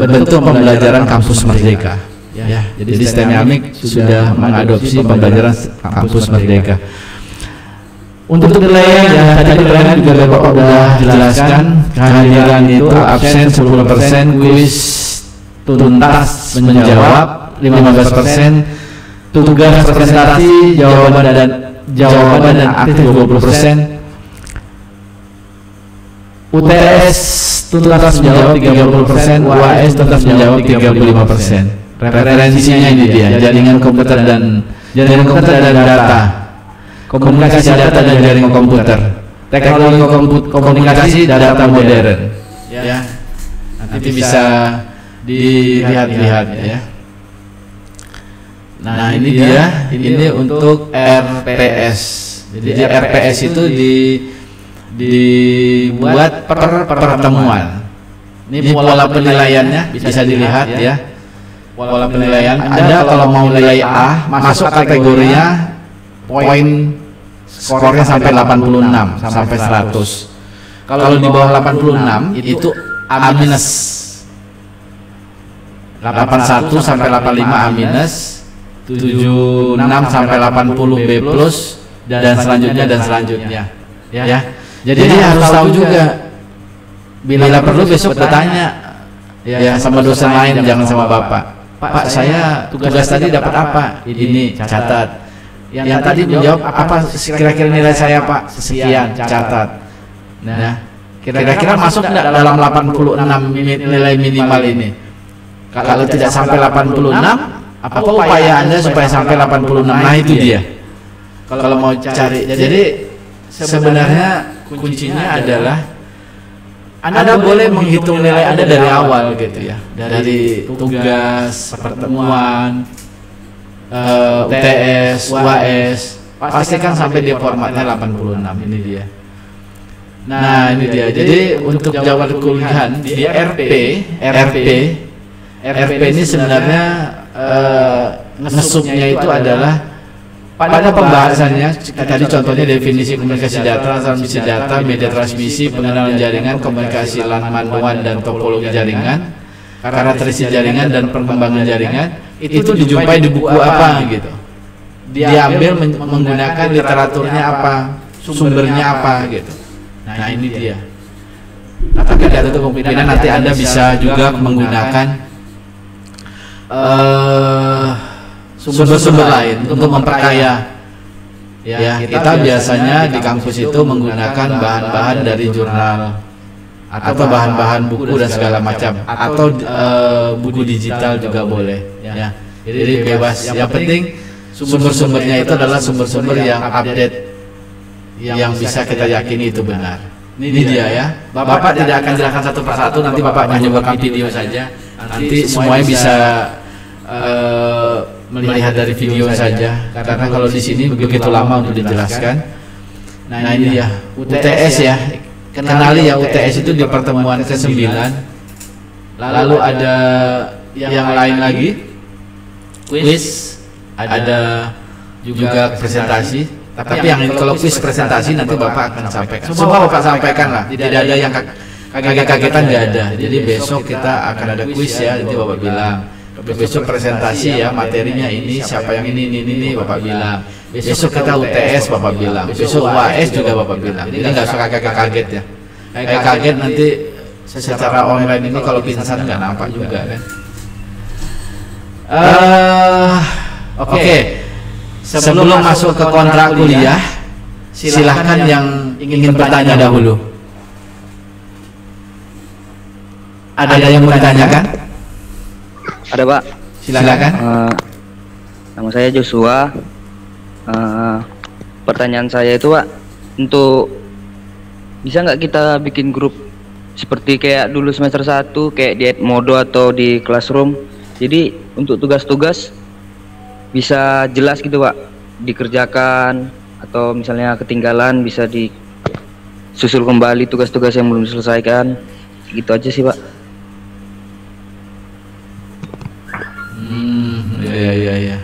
bentuk pembelajaran kampus merdeka. Ya, jadi STEM Amik sudah mengadopsi pembelajaran kampus merdeka. Untuk penilaian ya tadi penilaian juga Bapak udah jelaskan, kehadiran itu absen 10%, kuis tuntas menjawab 15%, tugas presentasi jawaban dan aktif 20%, UTS tuntas menjawab 30%, UAS tuntas menjawab 35%. Referensinya ini dia, jaringan komputer dan data, komunikasi data dan jaringan komputer, teknologi komunikasi data modern. Ya, nanti bisa dilihat-lihat ya. Nah ini dia, ini untuk RPS. Jadi RPS itu dibuat per pertemuan. Ini pola penilaiannya bisa dilihat ya. Pola penilaian Anda kalau mau nilai A masuk kategorinya poin skornya sampai 86 sampai 100. Kalau di bawah 86 itu A minus, 81 sampai 85 A minus, 76 sampai 80 B plus, dan selanjutnya ya. Jadi harus tahu juga, bila perlu besok bertanya ya sama dosen lain, jangan sama Bapak. Pak, saya tugas tadi dapat apa? Ini catat. Yang tadi menjawab apa kira-kira nilai saya Pak? Sekian, catat. Nah, kira-kira masuk enggak dalam 86 nilai minimal ini? Kalau tidak sampai 86, apa upaya Anda supaya sampai 86? Nah itu dia. Kalau mau cari, jadi sebenarnya kuncinya adalah Anda boleh menghitung nilai Anda dari awal gitu ya, dari tugas, pertemuan, UTS, UAS, pastikan sampai dia formatnya 86. Ini dia. Nah ini dia. Jadi untuk jadwal kuliahan di RP ini sebenarnya ngesupnya itu adalah pada pembahasannya tadi contohnya definisi komunikasi data, transmisi data, media transmisi, pengenalan jaringan, komunikasi LAN, manduan dan topologi jaringan, karakteristik jaringan dan perkembangan jaringan, itu dijumpai di buku apa gitu. Diambil menggunakan literaturnya apa, sumbernya apa gitu. Nah ini dia. Tapi data itu kemungkinan nanti Anda bisa juga menggunakan sumber-sumber lain untuk memperkaya. Ya, kita biasanya di kampus itu menggunakan bahan-bahan dari jurnal atau bahan-bahan buku dan segala macam, atau buku digital juga boleh. Ya, jadi bebas. Yang penting sumber-sumbernya itu adalah sumber-sumber yang update, yang bisa kita yakini itu benar. Ini dia ya. Bapak tidak akan jelaskan satu persatu, nanti Bapak hanya buat video saja. Nanti semuanya bisa melihat dari video saja, karena kalau di sini begitu lama untuk dijelaskan. Nah ini ya UTS ya, kenali ya UTS itu di pertemuan ke-9. Lalu ada yang lain lagi, kuis, ada juga presentasi. Tapi yang kalau kuis presentasi nanti Bapak akan sampaikan. Semua Bapak sampaikan lah, tidak ada yang kaget-kagetan, nggak ada. Jadi besok kita akan ada kuis ya, nanti Bapak bilang. Besok presentasi ya, materinya ini, siapa yang ini Bapak bilang. Besok kita UTS Bapak bilang. Besok UAS juga Bapak bilang. Jadi nggak usah kaget ya. Kayak kaget nanti secara online ini kalau pingsan nggak nampak juga kan. Oke. Sebelum masuk ke kontrak kuliah, silahkan yang ingin bertanya dahulu. Ada yang mau ditanyakan? Ada Pak. Silakan. Nama saya Joshua. Pertanyaan saya itu Pak, untuk bisa nggak kita bikin grup seperti kayak dulu semester 1 kayak di Edmodo atau di Classroom. Jadi untuk tugas-tugas bisa jelas gitu Pak, dikerjakan, atau misalnya ketinggalan bisa disusul kembali tugas-tugas yang belum diselesaikan. Gitu aja sih Pak. Iya.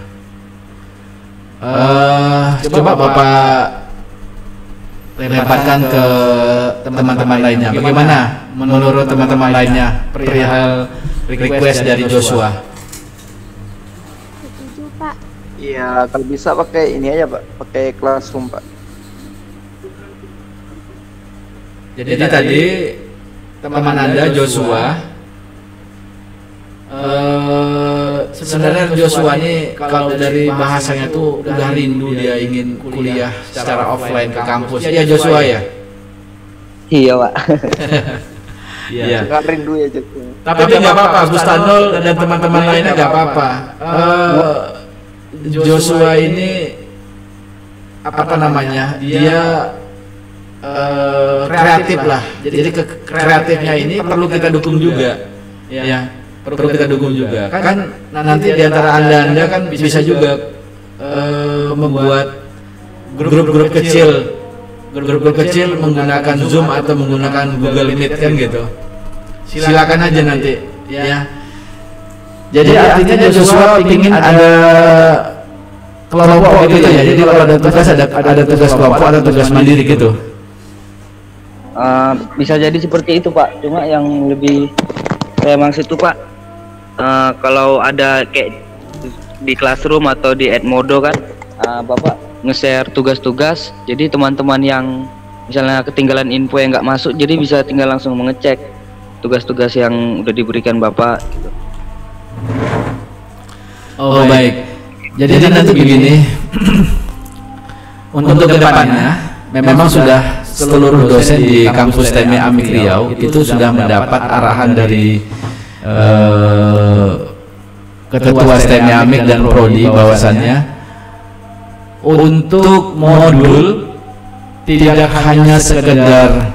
Coba Bapak lemparkan ke teman-teman lainnya. Bagaimana menurut teman-teman lainnya perihal request dari Joshua? Setuju Pak. Iya, kalau bisa pakai ini aja Pak, pakai Classroom Pak. Jadi tadi teman Anda Joshua, sebenarnya Joshua ini kalau dari bahasanya tuh udah rindu, dia ingin kuliah secara offline ke kampus. Ya Joshua ya? Iya Pak. Iya. Suka rindu ya Jack. Tapi nggak apa-apa, Gustanul dan teman-teman lainnya nggak apa-apa. Joshua ini apa namanya? Dia kreatif lah. Jadi kreatifnya ini perlu kita dukung juga. Ya, perlu kita dukung juga. Kan nanti di antara Anda kan bisa juga membuat grup-grup kecil. Grup-grup kecil menggunakan Zoom atau menggunakan Google Meet kan gitu. Silakan aja nanti ya. Jadi artinya Joshua ingin ada kelompok gitu ya. Jadi kalau ada tugas ada tugas kelompok, ada tugas mandiri gitu. Bisa jadi seperti itu Pak. Cuma yang lebih saya maksud itu Pak, kalau ada kayak di Classroom atau di Edmodo kan, Bapak nge-share tugas-tugas, jadi teman-teman yang misalnya ketinggalan info yang nggak masuk, jadi bisa tinggal langsung mengecek tugas-tugas yang udah diberikan Bapak gitu. Oh baik. Jadi nanti begini, untuk kedepannya memang sudah seluruh dosen di kampus TMI Amik Riau itu sudah mendapat arahan dari Ketua STMI Amik dan Prodi bahwasannya untuk modul tidak hanya sekedar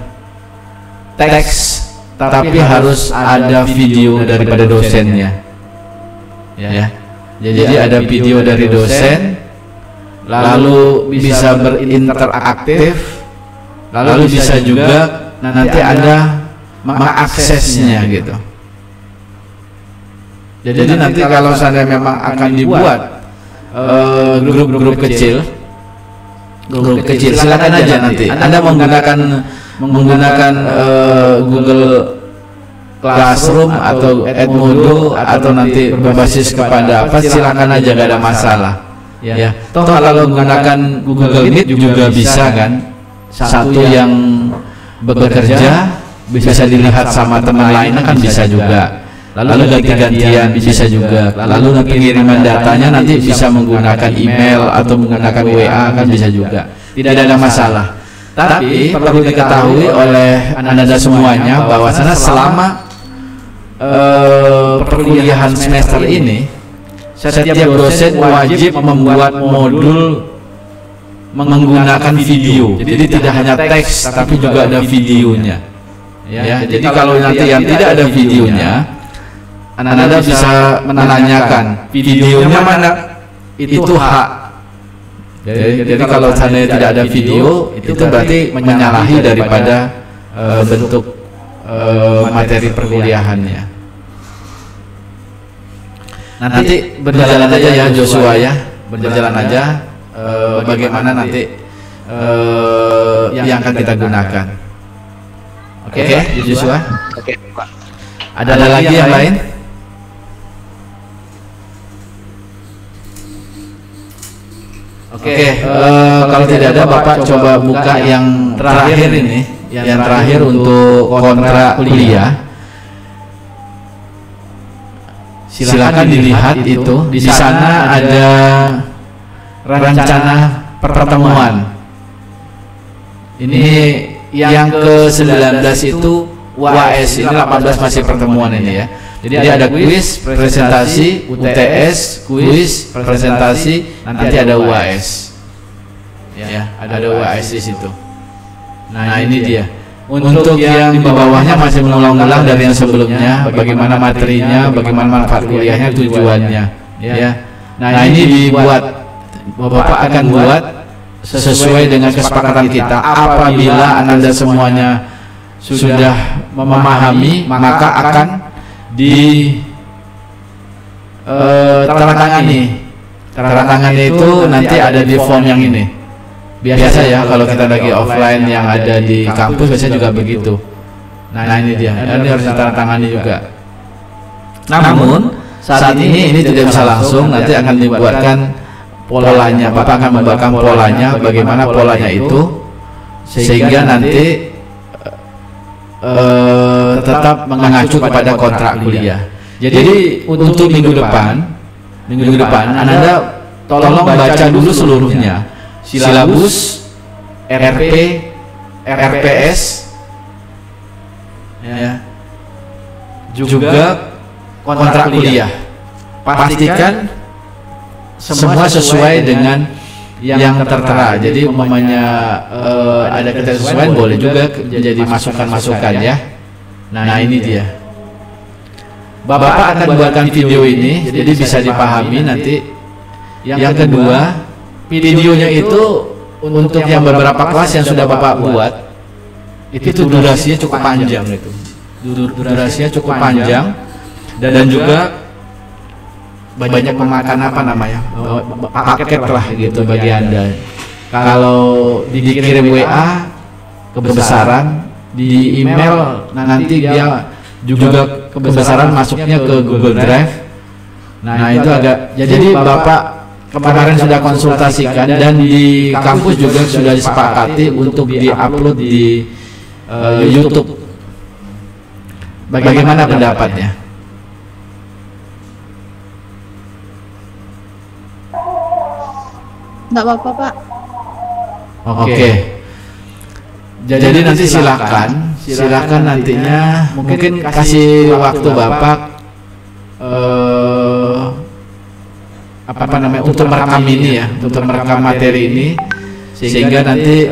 teks, tapi harus ada video daripada dosennya. Ya. Jadi ada video dari dosen, lalu bisa berinteraktif, lalu bisa juga nanti Anda mengaksesnya gitu. Jadi nanti kalau seandainya memang akan dibuat grup-grup kecil, silakan aja nanti Anda menggunakan Google Classroom atau Edmodo atau nanti berbasis kepada apa, silakan aja, gak ada masalah ya. Toh kalau menggunakan Google Meet juga bisa kan, satu yang bekerja bisa dilihat sama teman lainnya kan bisa juga, lalu ganti-gantian bisa juga, lalu pengiriman datanya nanti bisa menggunakan email atau menggunakan WA kan bisa juga, tidak ada masalah. Tapi perlu diketahui oleh Anda semuanya bahwasanya selama perkuliahan semester ini setiap dosen wajib membuat modul menggunakan video. Jadi tidak hanya teks tapi juga ada videonya. Ya, jadi kalau nanti yang tidak ada videonya, Anda bisa menanyakan videonya mana, itu hak. Jadi kalau seandainya tidak ada video, itu berarti menyalahi daripada bentuk materi perkuliahannya. Nanti berjalan aja ya Joshua ya, berjalan aja bagaimana nanti yang akan kita gunakan. Oke, Joshua. Oke, Pak. Ada lagi yang lain? Oke, kalau tidak ada Bapak coba buka yang terakhir ini, yang terakhir untuk kontrak kuliah. Silakan dilihat itu. Di sana ada rencana pertemuan. Ini yang ke-19 itu UAS, ini 18 masih pertemuan ini ya. Jadi ada kuis, presentasi, UTS, kuis, presentasi, nanti ada UAS. Ya, ada UAS di situ. Nah, ini dia. Untuk yang di bawahnya masih mengulang-ulang dari yang sebelumnya, bagaimana materinya, bagaimana manfaat kuliahnya, tujuannya. Ya. Nah, ini dibuat, Bapak akan buat sesuai dengan kesepakatan kita. Apabila Anda semuanya sudah memahami, maka akan ditandatangani. Tandatangani itu nanti ada di form yang ini. Biasa ya kalau kita lagi offline yang ada di kampus biasanya juga begitu. Nah ini dia, ini harus ditandatangani juga. Namun saat ini tidak bisa langsung, nanti akan dibuatkan polanya. Bapak akan membuatkan polanya, bagaimana polanya itu, sehingga nanti tetap mengacu kepada kontrak kuliah. Jadi untuk minggu depan Anda tolong baca dulu seluruhnya, silabus, RP, RPS, ya, juga kontrak kuliah. Pastikan semua sesuai dengan yang tertera. Jadi umpamanya ada ketidaksesuaian boleh juga jadi masukan-masukan ya. Nah ini dia. Bapak akan buatkan video ini, jadi bisa dipahami nanti. Yang kedua, videonya itu untuk yang beberapa kelas yang sudah Bapak buat, itu durasinya cukup panjang itu. Durasinya cukup panjang dan juga banyak memakan apa namanya paket lah gitu bagi Anda. Kalau dikirim WA kebesaran, di email nanti dia juga kebesaran masuknya ke Google Drive. Nah itu agak, jadi Bapak kemarin sudah konsultasikan dan di kampus juga sudah disepakati untuk di-upload di YouTube. Bagaimana pendapatnya? Nggak apa-apa, Pak. Oke. Jadi nanti silakan nantinya mungkin kasih waktu Bapak apa namanya untuk merekam ini ya, untuk merekam materi ini sehingga nanti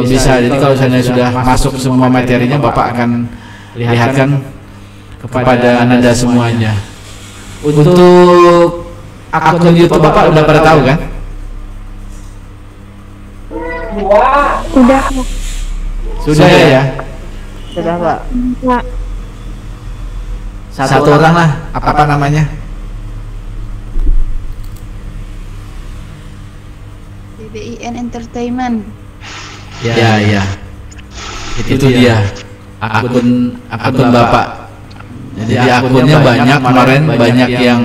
bisa, jadi kalau saya sudah masuk semua materinya Bapak akan lihatkan kepada Anda semuanya. Untuk akun YouTube Bapak udah pada tahu kan? Udah. Sudah ya? Sudah, Pak. Satu orang lah, apa namanya? BBIN Entertainment. Ya. Itu dia akun Bapak. Jadi akunnya banyak, kemarin banyak yang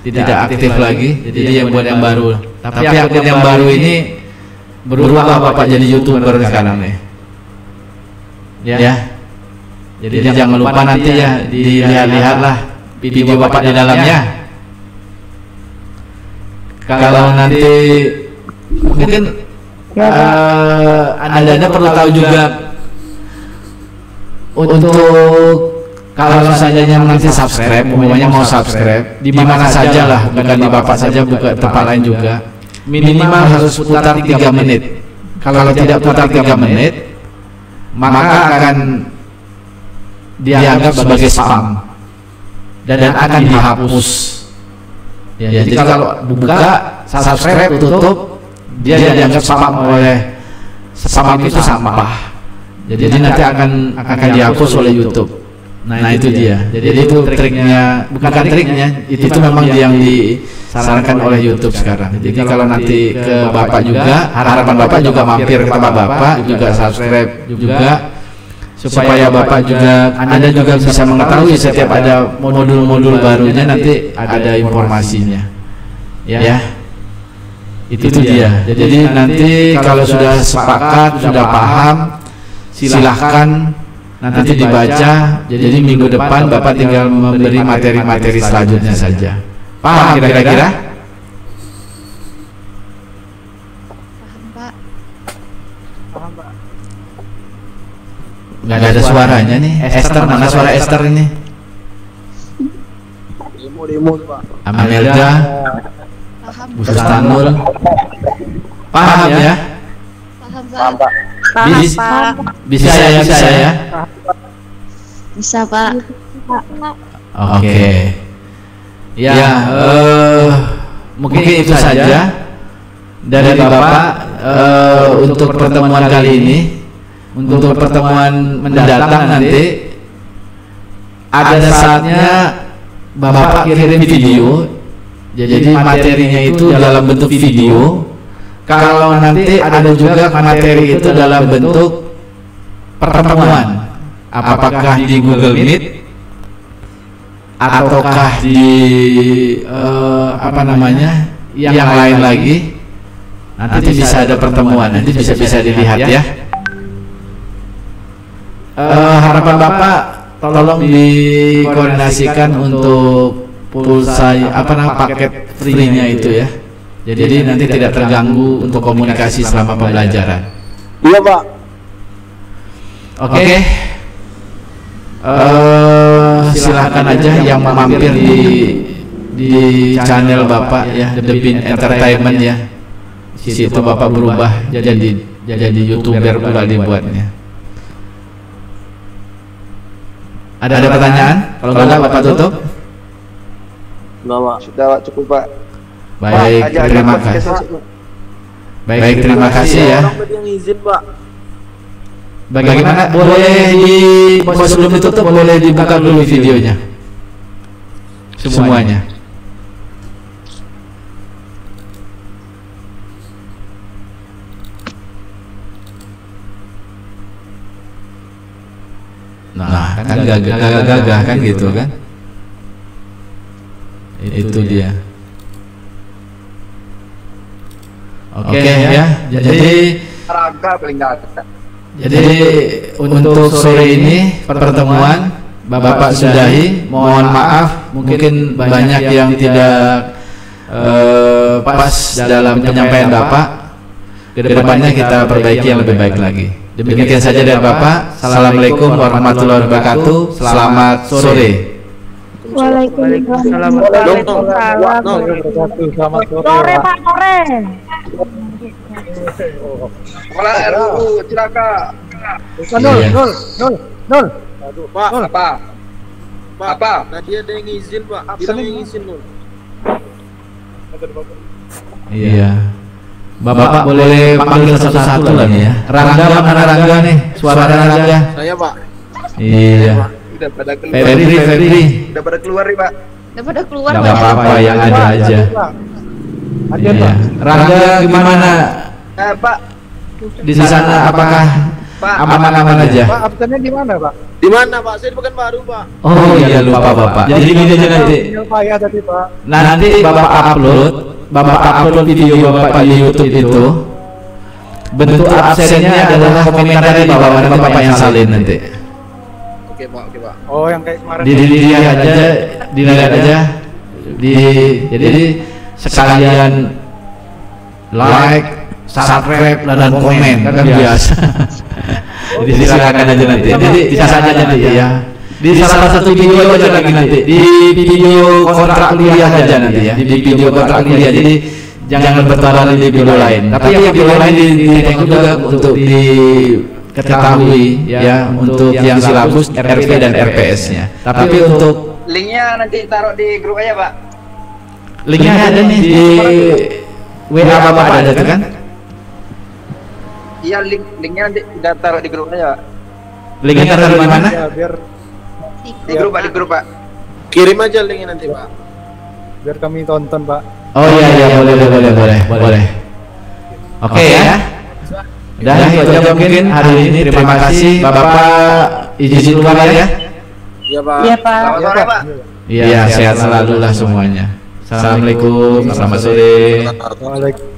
tidak aktif lagi. Jadi yang buat yang baru. Tapi akun yang baru ini berubah Bapak jadi YouTuber sekarang nih. Ya. Jadi jangan lupa nanti ya dilihat-lihatlah video Bapak di dalamnya. Kalau nanti mungkin Anda perlu tahu juga untuk kalau seandainya nanti subscribe, umumnya mau subscribe di mana saja lah, bukan di Bapak saja, bukan tempat lain juga. Minimal harus putar 3 menit. Kalau tidak putar 3 menit, maka akan dianggap sebagai spam dan akan dihapus. Ya, jadi kalau buka, subscribe, tutup, dia dianggap spam oleh spam itu sampah. Jadi nanti akan dihapus oleh YouTube. Nah itu dia. Jadi itu triknya, bukan triknya, itu memang yang disarankan oleh YouTube sekarang. Jadi kalau nanti ke Bapak juga, harapan Bapak juga mampir ke tempat Bapak, juga subscribe juga, supaya Bapak juga, Anda juga bisa mengetahui setiap ada modul-modul barunya nanti ada informasinya. Ya, itu dia. Jadi nanti kalau sudah sepakat, sudah paham, silahkan nanti dibaca. Jadi minggu depan Bapak tinggal memberi materi-materi selanjutnya saja. Paham kira-kira? Paham, Pak. Nggak ada suaranya nih. Esther, mana suara Esther ini? Demo Pak. Amelda, Paham. Bustanul. Paham ya? Paham, Pak. Bisa ya? Bisa, Pak. Oke. Ya, mungkin itu saja dari Bapak untuk pertemuan kali ini. Untuk pertemuan mendatang nanti ada saatnya Bapak kirim video. Jadi materinya itu dalam bentuk video. Kalau nanti ada juga materi itu dalam bentuk pertemuan, apakah di Google Meet ataukah di apa namanya yang lain lagi, nanti bisa ada pertemuan, nanti bisa dilihat ya. Harapan harapan Bapak tolong dikoordinasikan untuk pulsa paket free-nya itu ya. Jadi nanti tidak terganggu untuk komunikasi selama pembelajaran. Iya Pak. Oke. Silahkan aja yang mampir di channel Bapak ya, The Bin Entertainment ya. Di situ Bapak berubah jadi YouTuber pula dibuatnya. Ada pertanyaan? Kalau enggak Bapak tutup. Enggak Pak. Sudah Pak, cukup Pak. Baik, Pak, terima kasih. Baik, terima kasih ya. Orang tadi yang izin Pak. Bagaimana? Boleh sebelum ditutup boleh dibuka dulu videonya. Semuanya. Nah, kan gagah kan gitu kan? Itu dia. Oke ya. Jadi Raga paling gak. Jadi untuk sore ini pertemuan Bapak sudahi. Mohon maaf mungkin banyak yang tidak pas dalam penyampaian Bapak. Kedepannya kita perbaiki yang lebih baik lagi. Demikian saja dari Bapak. Assalamualaikum warahmatullahi wabarakatuh. Selamat sore. Waalaikumsalam. Sore Pak, sore. Sekolah RUU Cilaka. Nol. Aduh Pak. Apa? Apa? Tadi ada yang izin Pak. Bilang yang izin Nol. Iya. Bapak boleh panggil satu-satu lah nih ya. Rangga mana Rangga nih? Suara Rangga. Saya Pak. Iya. Udah pada keluar. Febri. Udah pada keluar nih Pak. Udah pada keluar Nggak banyak. apa-apa yang ada aja. Iya. Rangga gimana? Pak. Di sana apakah Pak. aman-aman aja? Pak, absennya di mana Pak? Di mana Pak? Saya di Pekanbaru Pak. Oh iya lupa Bapak. Jadi gini aja nanti. Saya tadi Pak. Nanti Bapak upload video Bapak di YouTube itu. Bentuk absennya adalah komentar di bawah, nanti Bapak yang salin nanti. Oke Pak. Oh yang kayak kemarin. Dilihat aja. Jadi sekalian like, subscribe dan komen kan biasa. Jadi silakan aja nanti. Jadi bisa saja nanti ya. Di salah satu video aja lagi nanti. Di video kontrak kuliah aja nanti ya. Di video kontrak kuliah. Jadi jangan bertaruh di video lain. Tapi yang video lain ditengok juga untuk diketahui ya, untuk yang silabus RP dan RPS-nya. Tapi untuk Linknya nanti taruh di grup aja Pak. linknya ada nih di WA Bapak ada tuh kan? Iya linknya nanti udah taruh di grup aja Pak. Linknya taruh di mana? Ya, biar Di grup Pak. kirim aja linknya nanti Pak. Biar kami tonton Pak. Oh iya boleh. Oke ya. Udah itu aja mungkin hari ini. Terima kasih Bapak, izin keluar ya. Iya Pak. Iya Pak. Selamat sore Pak. Iya sehat selalu lah semuanya. Assalamualaikum, selamat sore. Waalaikumsalam.